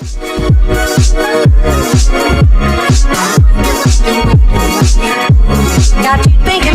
Got you thinking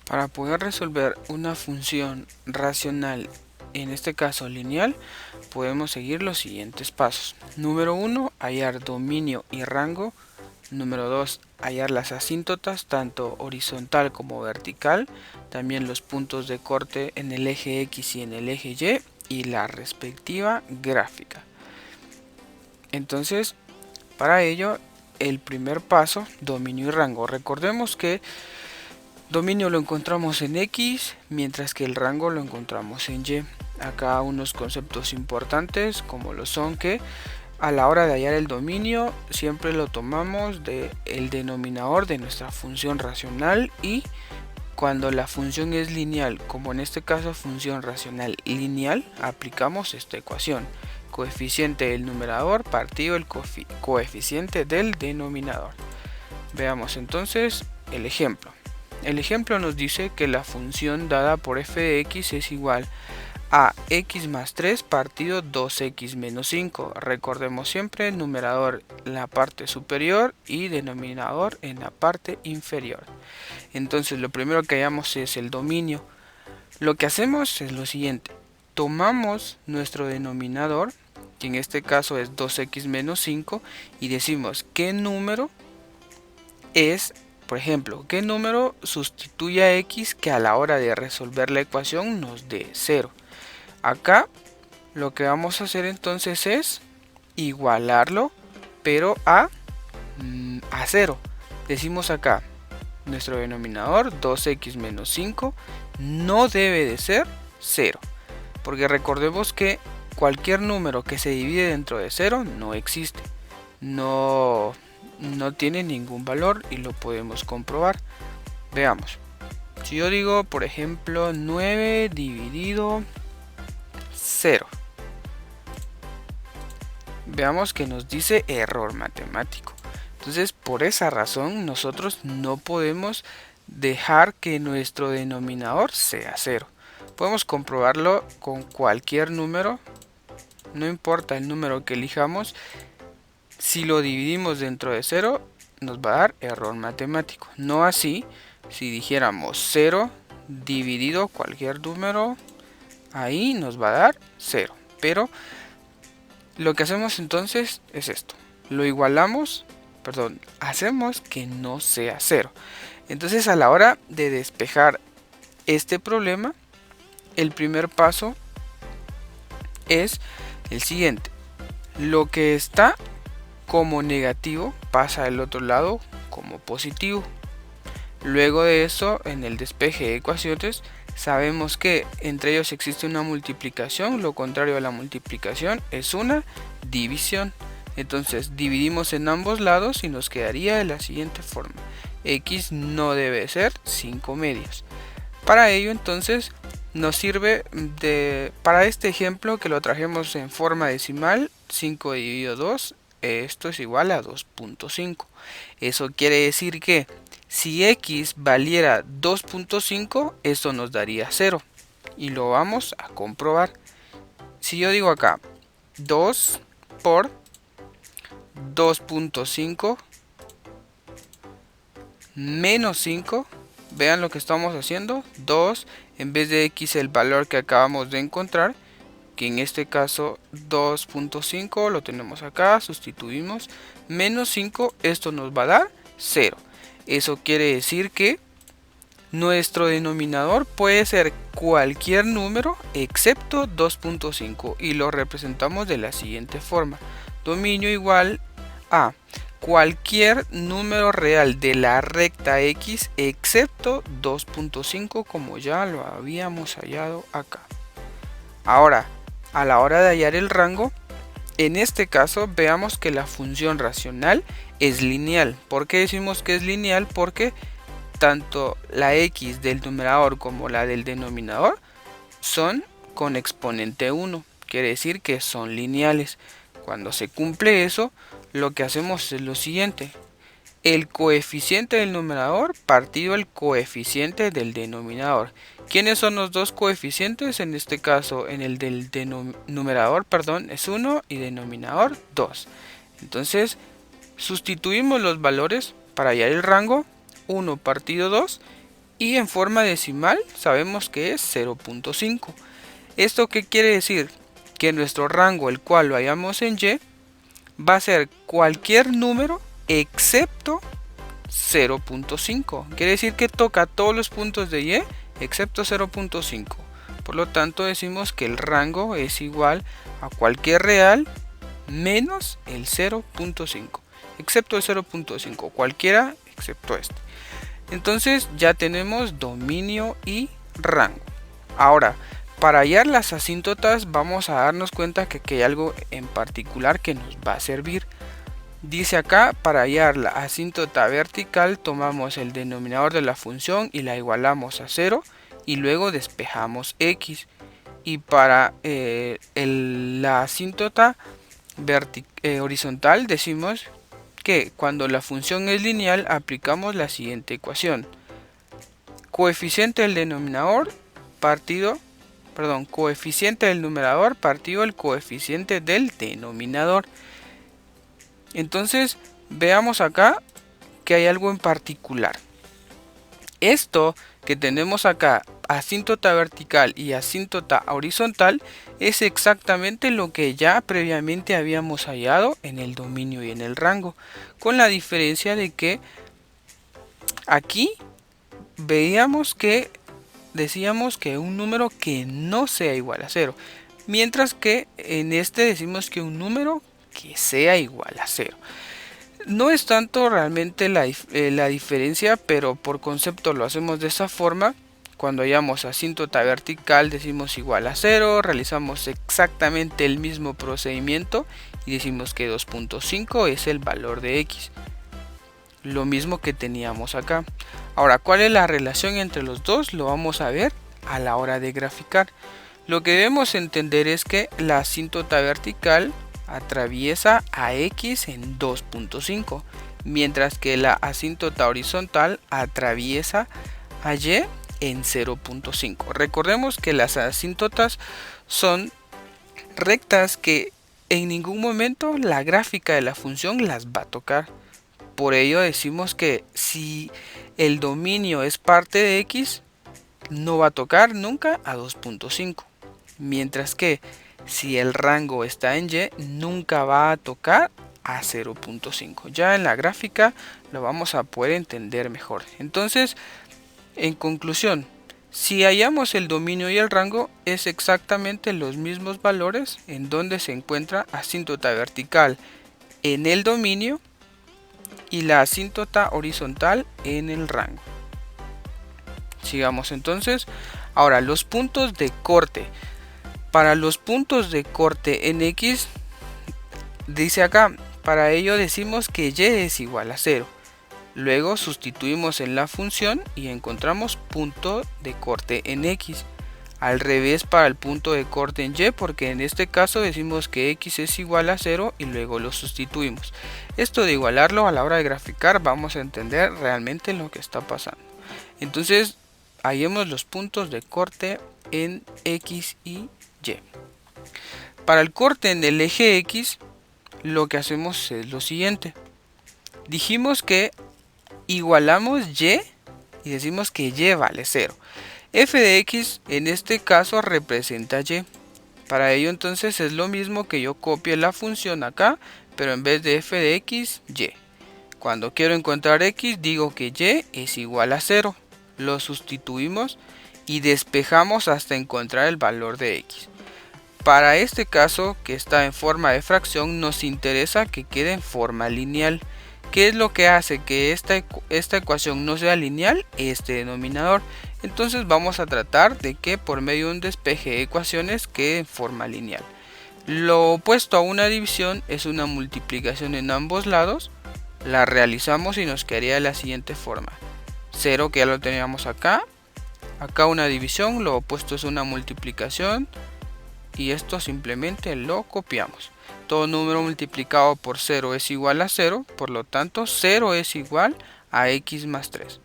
Para poder resolver una función racional, en este caso lineal, podemos seguir los siguientes pasos. Número 1, hallar dominio y rango. Número 2, hallar las asíntotas, tanto horizontal como vertical. También los puntos de corte en el eje X y en el eje Y y la respectiva gráfica. Entonces, para ello, el primer paso, dominio y rango. Recordemos que dominio lo encontramos en X, mientras que el rango lo encontramos en Y. Acá unos conceptos importantes, como lo son que a la hora de hallar el dominio, siempre lo tomamos del denominador de nuestra función racional, y cuando la función es lineal, como en este caso función racional lineal, aplicamos esta ecuación: coeficiente del numerador partido el coeficiente del denominador. Veamos entonces el ejemplo. El ejemplo nos dice que la función dada por f de x es igual a x más 3 partido 2x menos 5. Recordemos siempre numerador en la parte superior y denominador en la parte inferior. Entonces lo primero que hallamos es el dominio. Lo que hacemos es lo siguiente: tomamos nuestro denominador, que en este caso es 2x menos 5, y decimos qué número es, por ejemplo, qué número sustituye a x que a la hora de resolver la ecuación nos dé 0. Acá lo que vamos a hacer entonces es igualarlo, pero a 0. Decimos acá, nuestro denominador 2x menos 5 no debe de ser 0, porque recordemos que cualquier número que se divide dentro de 0 no existe, no tiene ningún valor, y lo podemos comprobar. Veamos, si yo digo por ejemplo 9 dividido 0, veamos que nos dice error matemático. Entonces, por esa razón nosotros no podemos dejar que nuestro denominador sea 0. Podemos comprobarlo con cualquier número, no importa el número que elijamos. Si lo dividimos dentro de 0, nos va a dar error matemático. No así si dijéramos 0 dividido cualquier número, ahí nos va a dar 0. Pero lo que hacemos entonces es esto: lo igualamos, hacemos que no sea 0. Entonces, a la hora de despejar este problema, el primer paso es el siguiente: lo que está como negativo pasa al otro lado como positivo. Luego de eso, en el despeje de ecuaciones, sabemos que entre ellos existe una multiplicación. Lo contrario a la multiplicación es una división. Entonces dividimos en ambos lados y nos quedaría de la siguiente forma: x no debe ser 5 medios. Para ello entonces nos sirve para este ejemplo que lo trajemos en forma decimal: 5 dividido 2, esto es igual a 2.5. Eso quiere decir que si x valiera 2.5, esto nos daría 0, y lo vamos a comprobar. Si yo digo acá 2 por 2.5 menos 5, vean lo que estamos haciendo: 2 en vez de x, el valor que acabamos de encontrar, que en este caso 2.5 lo tenemos acá, sustituimos, menos 5, esto nos va a dar 0. Eso quiere decir que nuestro denominador puede ser cualquier número excepto 2.5, y lo representamos de la siguiente forma: dominio igual a cualquier número real de la recta X excepto 2.5, como ya lo habíamos hallado acá. Ahora, a la hora de hallar el rango, en este caso veamos que la función racional es lineal. ¿Por qué decimos que es lineal? Porque tanto la x del numerador como la del denominador son con exponente 1, quiere decir que son lineales. Cuando se cumple eso, lo que hacemos es lo siguiente: el coeficiente del numerador partido el coeficiente del denominador. ¿Quiénes son los dos coeficientes? En este caso, en el del numerador, perdón, es 1 y denominador 2. Entonces, sustituimos los valores para hallar el rango. 1 partido 2 y en forma decimal sabemos que es 0.5. ¿Esto qué quiere decir? Que nuestro rango, el cual lo hallamos en y, va a ser cualquier número excepto 0.5. Quiere decir que toca todos los puntos de y excepto 0.5. Por lo tanto decimos que el rango es igual a cualquier real menos el 0.5. Excepto el 0.5. Cualquiera excepto este. Entonces ya tenemos dominio y rango. Ahora, para hallar las asíntotas vamos a darnos cuenta que aquí hay algo en particular que nos va a servir. Dice acá, para hallar la asíntota vertical tomamos el denominador de la función y la igualamos a 0 y luego despejamos x. Y para la asíntota horizontal decimos que cuando la función es lineal aplicamos la siguiente ecuación: coeficiente del denominador partido, coeficiente del numerador partido el coeficiente del denominador. Entonces veamos acá que hay algo en particular. Esto que tenemos acá, asíntota vertical y asíntota horizontal, es exactamente lo que ya previamente habíamos hallado en el dominio y en el rango, con la diferencia de que aquí veíamos que decíamos que un número que no sea igual a 0, mientras que en este decimos que un número que sea igual a 0. No es tanto realmente la diferencia, pero por concepto lo hacemos de esa forma. Cuando hallamos asíntota vertical decimos igual a 0, realizamos exactamente el mismo procedimiento y decimos que 2.5 es el valor de x. Lo mismo que teníamos acá. Ahora, ¿cuál es la relación entre los dos? Lo vamos a ver a la hora de graficar. Lo que debemos entender es que la asíntota vertical atraviesa a x en 2.5, mientras que la asíntota horizontal atraviesa a y en 0.5. Recordemos que las asíntotas son rectas que en ningún momento la gráfica de la función las va a tocar. Por ello decimos que si el dominio es parte de x, no va a tocar nunca a 2.5, mientras que si el rango está en y, nunca va a tocar a 0.5. Ya en la gráfica lo vamos a poder entender mejor. Entonces, en conclusión, si hallamos el dominio y el rango, es exactamente los mismos valores en donde se encuentra asíntota vertical en el dominio y la asíntota horizontal en el rango. Sigamos entonces. Ahora, los puntos de corte. Para los puntos de corte en x, dice acá, para ello decimos que y es igual a 0. Luego sustituimos en la función y encontramos punto de corte en x. Al revés para el punto de corte en y, porque en este caso decimos que x es igual a 0 y luego lo sustituimos. Esto de igualarlo a la hora de graficar vamos a entender realmente lo que está pasando. Entonces, hallemos los puntos de corte en x y y. Para el corte en el eje x, lo que hacemos es lo siguiente. Dijimos que igualamos y decimos que y vale 0. F de x en este caso representa y. Para ello entonces es lo mismo que yo copie la función acá, pero en vez de f de x, y. Cuando quiero encontrar x, digo que y es igual a 0. Lo sustituimos y despejamos hasta encontrar el valor de x. Para este caso, que está en forma de fracción, nos interesa que quede en forma lineal. ¿Qué es lo que hace que esta ecuación no sea lineal? Este denominador. Entonces vamos a tratar de que por medio de un despeje de ecuaciones quede en forma lineal. Lo opuesto a una división es una multiplicación en ambos lados. La realizamos y nos quedaría de la siguiente forma: 0 que ya lo teníamos acá. Acá una división, lo opuesto es una multiplicación. Y esto simplemente lo copiamos. Todo número multiplicado por 0 es igual a 0. Por lo tanto 0 es igual a x más 3.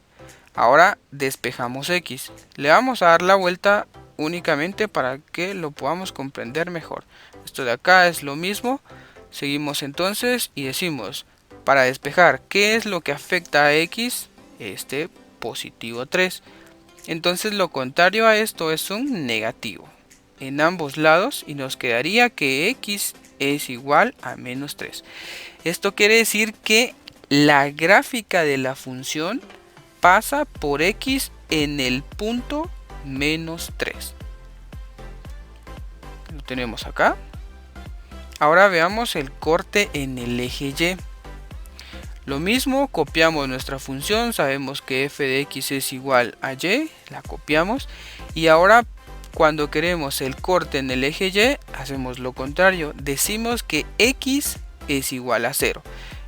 Ahora despejamos x. Le vamos a dar la vuelta únicamente para que lo podamos comprender mejor. Esto de acá es lo mismo. Seguimos entonces y decimos, para despejar, ¿qué es lo que afecta a x? Positivo 3. Entonces lo contrario a esto es un negativo en ambos lados y nos quedaría que x es igual a menos 3. Esto quiere decir que la gráfica de la función pasa por x en el punto menos 3. Lo tenemos acá. Ahora veamos el corte en el eje y. Lo mismo, copiamos nuestra función, sabemos que f de x es igual a y, la copiamos. Y ahora cuando queremos el corte en el eje y, hacemos lo contrario, decimos que x es igual a 0.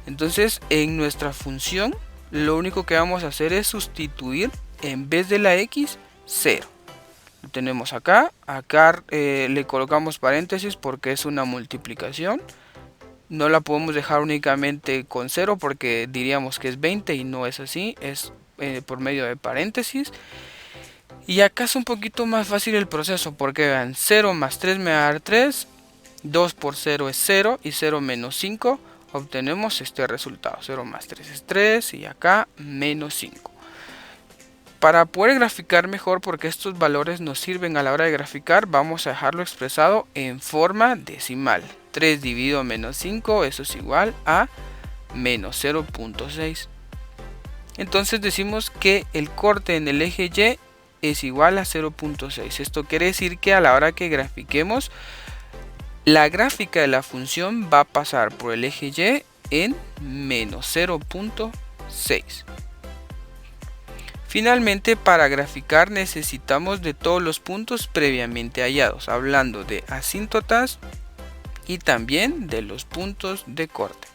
Entonces en nuestra función lo único que vamos a hacer es sustituir en vez de la x 0. Lo tenemos acá, le colocamos paréntesis porque es una multiplicación. No la podemos dejar únicamente con 0 porque diríamos que es 20 y no es así, es por medio de paréntesis. Y acá es un poquito más fácil el proceso porque vean, 0 más 3 me va a dar 3, 2 por 0 es 0 y 0 menos 5 obtenemos este resultado. 0 más 3 es 3 y acá menos 5. Para poder graficar mejor, porque estos valores nos sirven a la hora de graficar, vamos a dejarlo expresado en forma decimal. 3 dividido menos 5, eso es igual a menos 0.6. Entonces decimos que el corte en el eje y es igual a 0.6. Esto quiere decir que a la hora que grafiquemos, la gráfica de la función va a pasar por el eje y en menos 0.6. Finalmente, para graficar necesitamos de todos los puntos previamente hallados, hablando de asíntotas y también de los puntos de corte.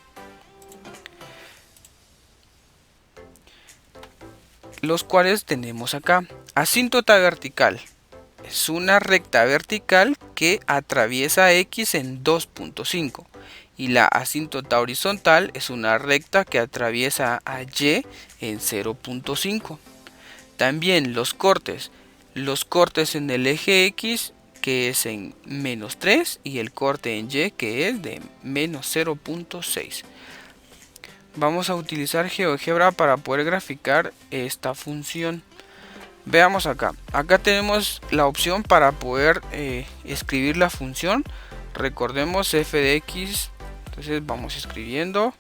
Los cuales tenemos acá. Asíntota vertical. Es una recta vertical que atraviesa x en 2.5. Y la asíntota horizontal es una recta que atraviesa a y en 0.5. También los cortes en el eje X que es en menos 3 y el corte en Y que es de menos 0.6. Vamos a utilizar GeoGebra para poder graficar esta función. Veamos acá. Acá tenemos la opción para poder escribir la función. Recordemos f de x. Entonces vamos escribiendo.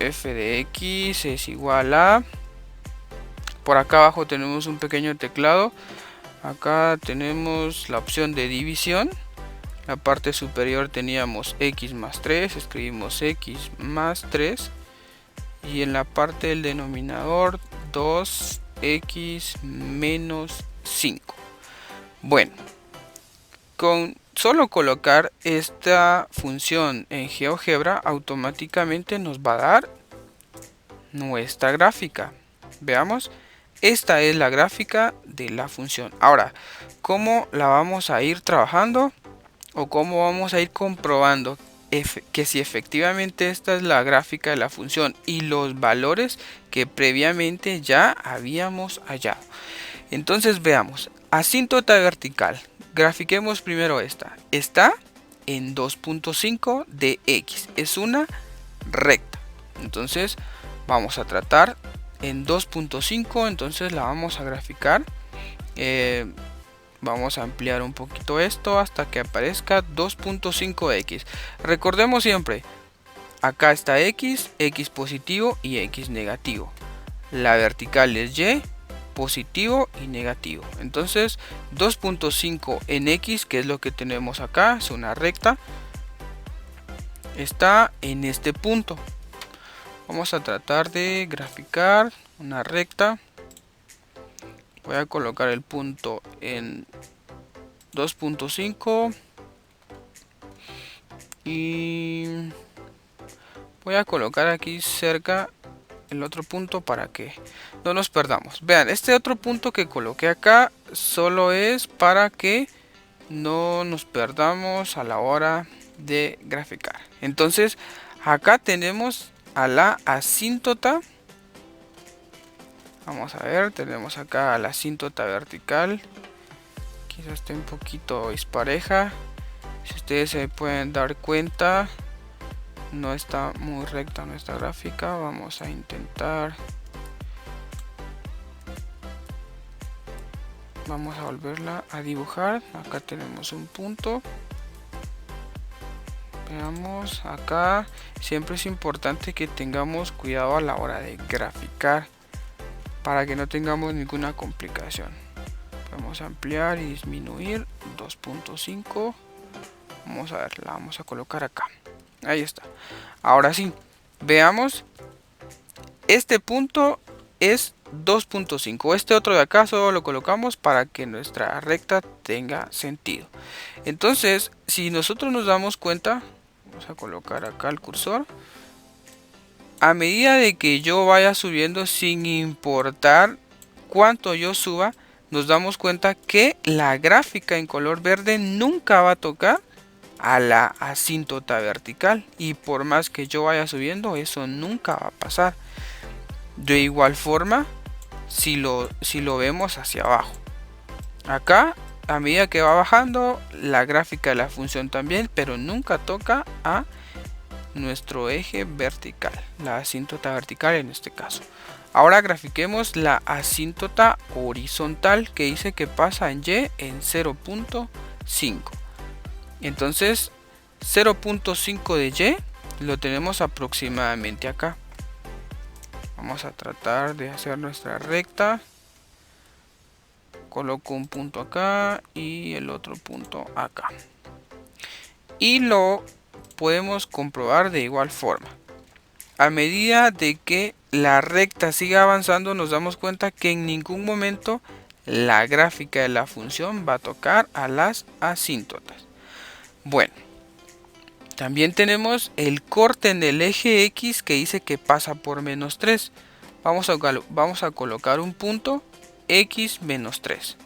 F de x es igual a... Por acá abajo tenemos un pequeño teclado. Acá tenemos la opción de división. La parte superior teníamos x más 3. Escribimos x más 3. Y en la parte del denominador 2x menos 5. Bueno, con solo colocar esta función en GeoGebra automáticamente nos va a dar nuestra gráfica. Veamos. Esta es la gráfica de la función. Ahora, ¿cómo la vamos a ir trabajando? ¿O cómo vamos a ir comprobando que si efectivamente esta es la gráfica de la función y los valores que previamente ya habíamos hallado? Entonces veamos. Asíntota vertical. Grafiquemos primero esta. Está en 2.5 de x. Es una recta. Entonces vamos a tratar en 2.5, entonces la vamos a graficar. Vamos a ampliar un poquito esto hasta que aparezca 2.5x. Recordemos siempre, acá está x, x positivo y x negativo. La vertical es y, positivo y negativo. Entonces 2.5 en x, que es lo que tenemos acá, es una recta, está en este punto. Vamos a tratar de graficar una recta. Voy a colocar el punto en 2.5 y voy a colocar aquí cerca el otro punto para que no nos perdamos. Vean, este otro punto que coloqué acá solo es para que no nos perdamos a la hora de graficar. Entonces acá tenemos a la asíntota. Vamos a ver, tenemos acá a la asíntota vertical. Quizás esté un poquito dispareja. Si ustedes se pueden dar cuenta, no está muy recta nuestra gráfica. Vamos a intentar. Vamos a volverla a dibujar. Acá tenemos un punto. Veamos acá. Siempre es importante que tengamos cuidado a la hora de graficar para que no tengamos ninguna complicación. Vamos a ampliar y disminuir 2.5. Vamos a ver, la vamos a colocar acá. Ahí está. Ahora sí, veamos. Este punto es 2.5. Este otro de acá solo lo colocamos para que nuestra recta tenga sentido. Entonces, si nosotros nos damos cuenta, vamos a colocar acá el cursor. A medida de que yo vaya subiendo, sin importar cuánto yo suba, nos damos cuenta que la gráfica en color verde nunca va a tocar a la asíntota vertical, y por más que yo vaya subiendo, eso nunca va a pasar. De igual forma, si lo vemos hacia abajo, acá a medida que va bajando, la gráfica de la función también, pero nunca toca a nuestro eje vertical, la asíntota vertical en este caso. Ahora grafiquemos la asíntota horizontal, que dice que pasa en Y en 0.5. Entonces 0.5 de Y lo tenemos aproximadamente acá. Vamos a tratar de hacer nuestra recta. Coloco un punto acá y el otro punto acá. Y lo podemos comprobar de igual forma. A medida de que la recta siga avanzando, nos damos cuenta que en ningún momento la gráfica de la función va a tocar a las asíntotas. Bueno, también tenemos el corte en el eje X, que dice que pasa por -3. Vamos a colocar un punto X -3.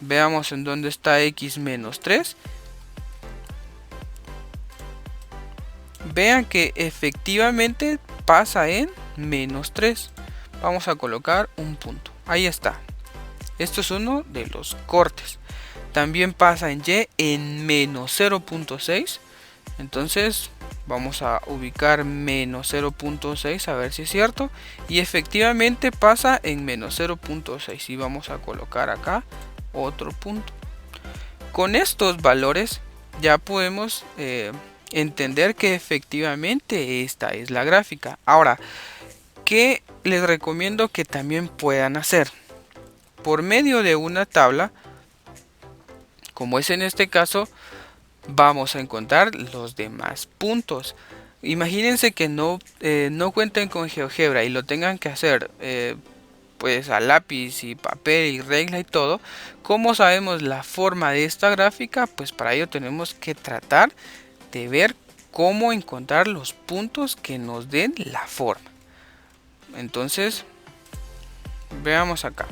Veamos en dónde está X -3. Vean que efectivamente pasa en -3. Vamos a colocar un punto. Ahí está. Esto es uno de los cortes. También pasa en Y en -0.6. Entonces vamos a ubicar -0.6 a ver si es cierto. Y efectivamente pasa en -0.6. Y vamos a colocar acá otro punto. Con estos valores ya podemos entender que efectivamente esta es la gráfica. Ahora, ¿qué les recomiendo que también puedan hacer? Por medio de una tabla, como es en este caso, vamos a encontrar los demás puntos. Imagínense que no cuenten con GeoGebra y lo tengan que hacer pues a lápiz y papel y regla y todo. ¿Cómo sabemos la forma de esta gráfica? Pues para ello tenemos que tratar de ver cómo encontrar los puntos que nos den la forma. Entonces, veamos acá.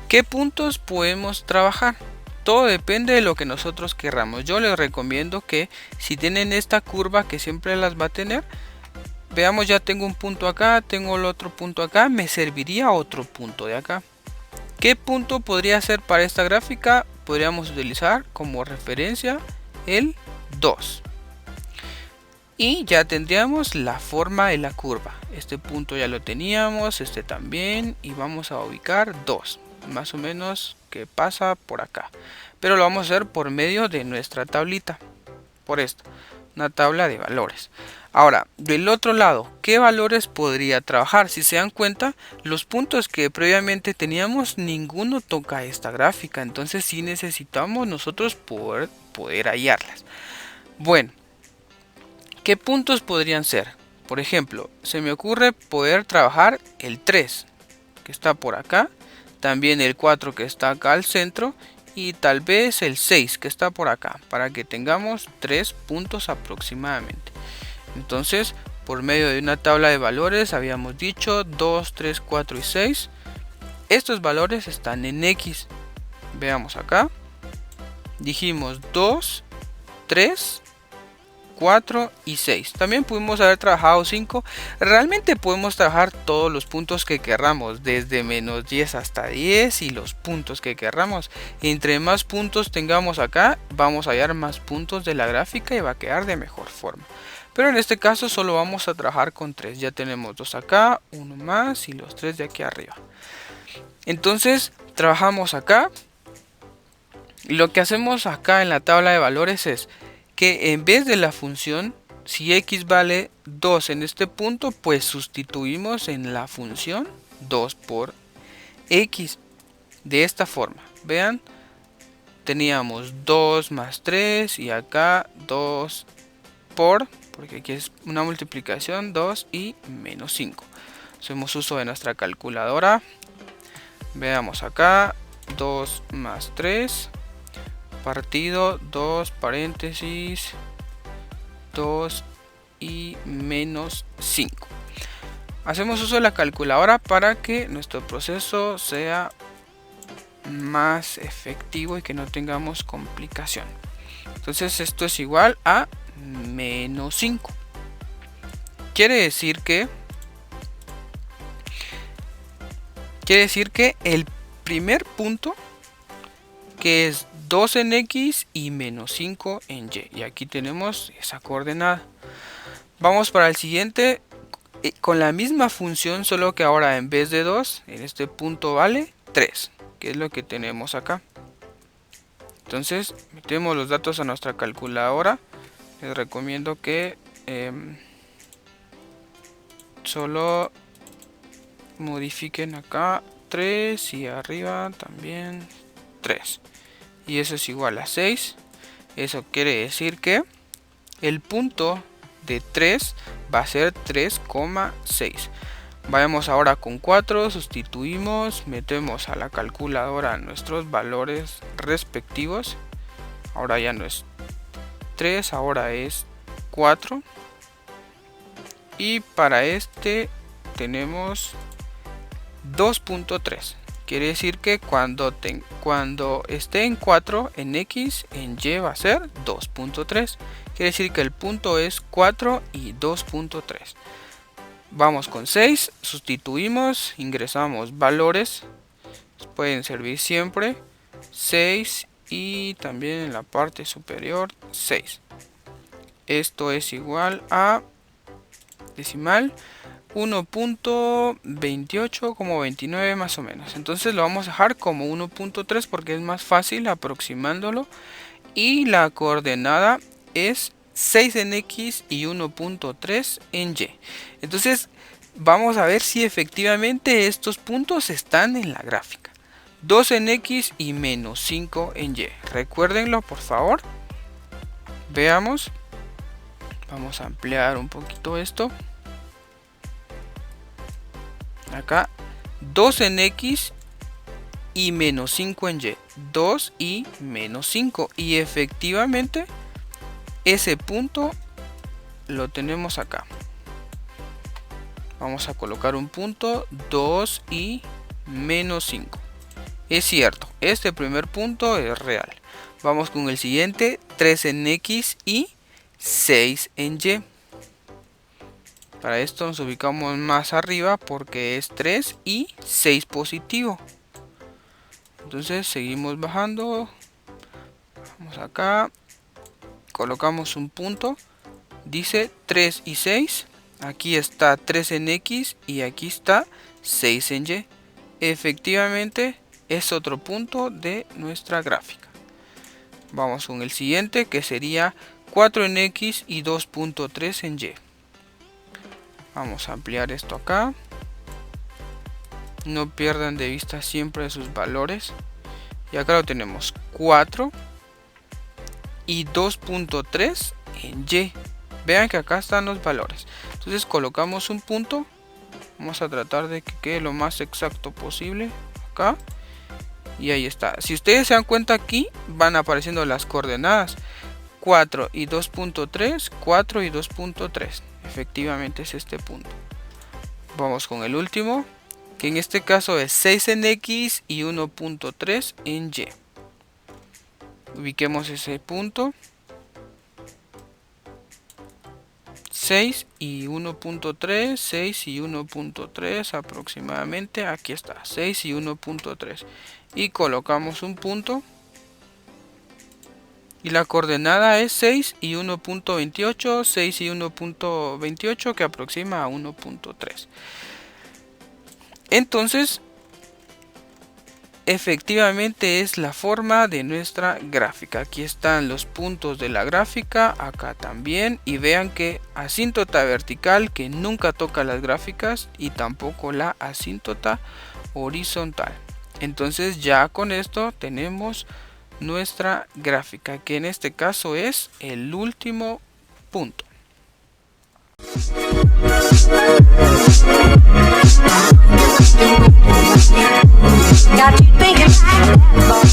¿Qué puntos podemos trabajar? Todo depende de lo que nosotros querramos. Yo les recomiendo que si tienen esta curva, que siempre las va a tener, veamos, ya tengo un punto acá, tengo el otro punto acá, me serviría otro punto de acá. ¿Qué punto podría ser para esta gráfica? Podríamos utilizar como referencia el 2. Y ya tendríamos la forma de la curva. Este punto ya lo teníamos, este también, y vamos a ubicar 2. Más o menos que pasa por acá, pero lo vamos a hacer por medio de nuestra tablita, por esto, una tabla de valores. Ahora, del otro lado, ¿qué valores podría trabajar? Si se dan cuenta, los puntos que previamente teníamos, ninguno toca esta gráfica, entonces sí necesitamos nosotros poder hallarlas. Bueno, ¿qué puntos podrían ser? Por ejemplo, se me ocurre poder trabajar el 3, que está por acá, también el 4 que está acá al centro, y tal vez el 6 que está por acá, para que tengamos 3 puntos aproximadamente. Entonces por medio de una tabla de valores. Habíamos dicho 2, 3, 4 y 6. Estos valores están en X. Veamos acá. Dijimos 2, 3, 4 y 6. También pudimos haber trabajado 5. Realmente podemos trabajar todos los puntos que querramos, desde menos 10 hasta 10 y los puntos que querramos. Entre más puntos tengamos acá, vamos a hallar más puntos de la gráfica y va a quedar de mejor forma. Pero en este caso solo vamos a trabajar con 3. Ya tenemos 2 acá, 1 más y los 3 de aquí arriba. Entonces trabajamos acá. Lo que hacemos acá en la tabla de valores es que en vez de la función, si x vale 2 en este punto, pues sustituimos en la función 2 por x. De esta forma, vean, teníamos 2 más 3 y acá 2 porque aquí es una multiplicación, 2 y menos 5. Hacemos uso de nuestra calculadora. Veamos acá, 2 más 3 partido 2 paréntesis 2 y menos 5. Hacemos uso de la calculadora para que nuestro proceso sea más efectivo y que no tengamos complicación. Entonces esto es igual a menos 5. Quiere decir que el primer punto, que es 2 en X y menos 5 en Y. Y aquí tenemos esa coordenada. Vamos para el siguiente con la misma función, solo que ahora en vez de 2, en este punto vale 3, que es lo que tenemos acá. Entonces metemos los datos a nuestra calculadora. Les recomiendo que solo modifiquen acá 3 y arriba también 3. Y eso es igual a 6. Eso quiere decir que el punto de 3 va a ser 3,6. Vayamos ahora con 4, sustituimos, metemos a la calculadora nuestros valores respectivos. Ahora ya no es 3, ahora es 4. Y para este tenemos 2.3. Quiere decir que cuando esté en 4 en X, en Y va a ser 2.3. Quiere decir que el punto es 4 y 2.3. Vamos con 6, sustituimos, ingresamos valores. Pueden servir siempre 6 y también en la parte superior 6. Esto es igual a decimal 1.28 como 29 más o menos. Entonces lo vamos a dejar como 1.3 porque es más fácil aproximándolo. Y la coordenada es 6 en X y 1.3 en Y. Entonces vamos a ver si efectivamente estos puntos están en la gráfica. 2 en X y menos 5 en Y. Recuérdenlo por favor. Veamos. Vamos a ampliar un poquito esto. Acá 2 en X y menos 5 en Y. 2 y menos 5. Y efectivamente ese punto lo tenemos acá. Vamos a colocar un punto 2 y menos 5. Es cierto, este primer punto es real. Vamos con el siguiente, 3 en X y 6 en Y. Para esto nos ubicamos más arriba porque es 3 y 6 positivo. Entonces seguimos bajando. Vamos acá. Colocamos un punto. Dice 3 y 6. Aquí está 3 en X y aquí está 6 en Y. Efectivamente es otro punto de nuestra gráfica. Vamos con el siguiente, que sería 4 en X y 2.3 en Y. Vamos a ampliar esto acá. No pierdan de vista siempre sus valores. Y acá lo tenemos 4 y 2.3 en Y. Vean que acá están los valores. Entonces colocamos un punto. Vamos a tratar de que quede lo más exacto posible. Acá. Y ahí está. Si ustedes se dan cuenta, aquí van apareciendo las coordenadas. 4 y 2.3, 4 y 2.3. efectivamente es este punto. Vamos con el último, que en este caso es 6 en X y 1.3 en Y. Ubiquemos ese punto. 6 y 1.3, 6 y 1.3 aproximadamente. Aquí está, 6 y 1.3. Y colocamos un punto. Y la coordenada es 6 y 1.28, 6 y 1.28 que aproxima a 1.3. Entonces, efectivamente es la forma de nuestra gráfica. Aquí están los puntos de la gráfica, acá también. Y vean que asíntota vertical que nunca toca las gráficas y tampoco la asíntota horizontal. Entonces ya con esto tenemos nuestra gráfica, que en este caso es el último punto. Got you thinking.